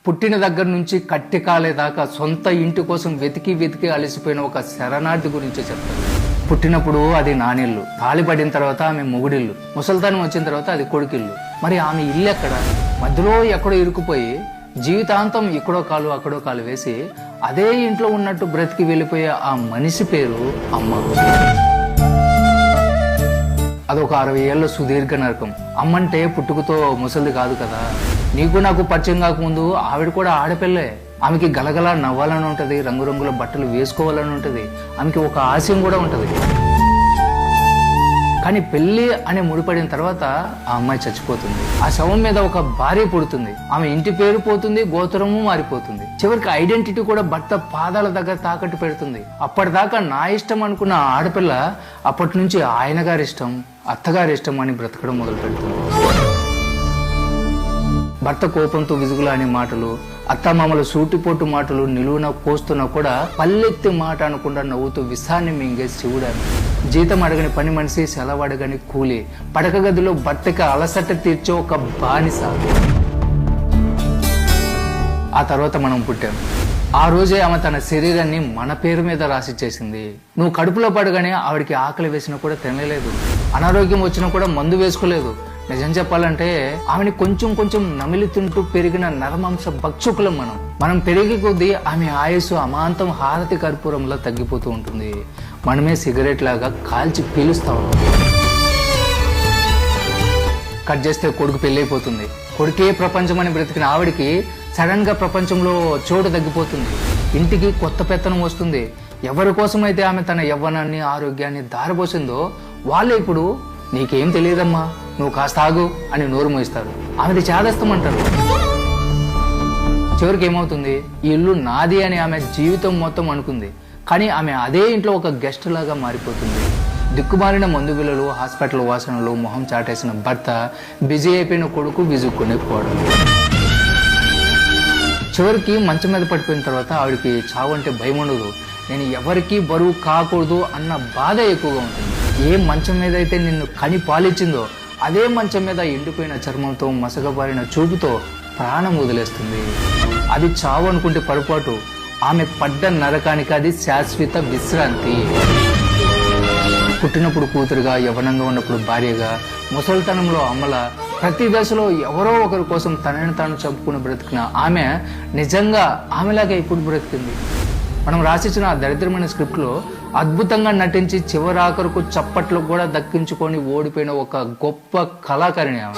పుట్టిన దగ్గర నుంచి కట్టి కాలేదాకా సొంత ఇంటి కోసం వెతికి అలసిపోయిన ఒక శరణార్థి గురించి చెప్తారు. పుట్టినప్పుడు అది నానిల్లు, తాళిపడిన తర్వాత ఆమె మొగుడిల్లు, ముసల్తానం వచ్చిన తర్వాత అది కొడుకిల్లు. మరి ఆమె ఇల్లు ఎక్కడ? మధ్యలో ఎక్కడో ఇరుకుపోయి జీవితాంతం ఇక్కడో కాలు అక్కడో కాలు వేసి అదే ఇంట్లో ఉన్నట్టు బ్రతికి వెళ్ళిపోయే ఆ మనిషి పేరు అమ్మ. అదొక 60 ఏళ్ల సుదీర్ఘ నరకం. అమ్మంటే పుట్టుకతో ముసలిది కాదు కదా. నీకు నాకు పరిచయం కాకముందు ఆవిడ కూడా ఆడపిల్లే. ఆమెకి గలగల నవ్వాలని ఉంటది, రంగురంగుల బట్టలు వేసుకోవాలని ఉంటది, ఆమెకి ఒక ఆశయం కూడా ఉంటది. కానీ పెళ్లి అని ముడిపడిన తర్వాత ఆ అమ్మాయి చచ్చిపోతుంది. ఆ శవం మీద ఒక భార్య పుడుతుంది. ఆమె ఇంటి పేరు పోతుంది, గోత్రము మారిపోతుంది. చివరికి ఐడెంటిటీ కూడా భర్త పాదాల దగ్గర తాకట్టు పెడుతుంది. అప్పటిదాకా నా ఇష్టం అనుకున్న ఆడపిల్ల అప్పటి నుంచి ఆయన గారి ఇష్టం, అత్తగారి ఇష్టం అని బ్రతకడం మొదలు పెడుతుంది. భర్త కోపంతో విసుగులాని మాటలు, అత్తమామల సూటిపోటు మాటలు నిలువున కోస్తున్నా కూడా పల్లెత్తి మాట అనకుండా నవ్వుతూ విసాన్ని మింగే శివుడాను. జీతం అడగని పని మనిషి, సెలవు అడగని కూలి, పడక గదిలో భర్తకి అలసట తీర్చే ఒక బానిస. ఆ తర్వాత మనం పుట్టాం. ఆ రోజే ఆమె తన శరీరాన్ని మన పేరు మీద రాసిచ్చేసింది. నువ్వు కడుపులో పడగానే ఆవిడికి ఆకలి వేసినా కూడా తినలేదు, అనారోగ్యం వచ్చినా కూడా మందు వేసుకోలేదు. నిజం చెప్పాలంటే ఆమెని కొంచెం నమిలి తింటూ పెరిగిన నరమాంస భక్షకులం మనం పెరిగే కొద్దీ ఆమె ఆయుస్సు అమాంతం హారతి కర్పూరంలా తగ్గిపోతూ ఉంటుంది. మనమే సిగరెట్ లాగా కాల్చి పీలుస్తా ఉన్నాం. కట్ చేస్తే కొడుకు పెళ్ళైపోతుంది. కొడుకే ప్రపంచం అని బ్రతికిన ఆవిడికి సడన్ గా ప్రపంచంలో చోటు తగ్గిపోతుంది. ఇంటికి కొత్త పెత్తనం వస్తుంది. ఎవరి కోసమైతే ఆమె తన యవ్వనాన్ని ఆరోగ్యాన్ని దారబోసిందో వాళ్ళే ఇప్పుడు నీకేం తెలియదమ్మా, నువ్వు కాస్త ఆగు అని నోరు మోయిస్తారు. ఆమెది చేదస్తమంటారు. చివరికి ఏమవుతుంది? ఈ ఇల్లు నాది అని ఆమె జీవితం మొత్తం అనుకుంది. కానీ ఆమె అదే ఇంట్లో ఒక గెస్ట్ లాగా మారిపోతుంది. దిక్కుమాలిన మందు బిళ్ళలు, హాస్పిటల్ వాసనలు, మొహం చాటేసిన భర్త, బిజీ అయిపోయిన కొడుకు విజుక్కునే పోవడం. చివరికి మంచం మీద పడిపోయిన తర్వాత ఆవిడికి చావు అంటే భయం ఉండదు. నేను ఎవరికీ బరువు కాకూడదు అన్న బాధ ఎక్కువగా ఉంటుంది. ఏ మంచం మీద అయితే నిన్ను కని పాలిచ్చిందో అదే మంచం మీద ఎండిపోయిన చర్మంతో, మసగబారిన చూపుతో ప్రాణం వదిలేస్తుంది. అది చావు అనుకుంటే పొరపాటు. ఆమె పడ్డ నరకానికి అది శాశ్వత విశ్రాంతి. పుట్టినప్పుడు కూతురుగా, యవ్వనంగా ఉన్నప్పుడు భార్యగా, ముసలితనంలో అమ్మల, ప్రతి దశలో ఎవరో ఒకరి కోసం తనని తాను చంపుకుని బ్రతికిన ఆమె నిజంగా ఆమెలాగా ఇప్పుడు బ్రతికింది. మనం రాసిచ్చిన ఆ దరిద్రమైన స్క్రిప్ట్ లో అద్భుతంగా నటించి చివరాఖరుకు చప్పట్లు కూడా దక్కించుకొని ఓడిపోయిన ఒక గొప్ప కళాకారిణి ఆమె.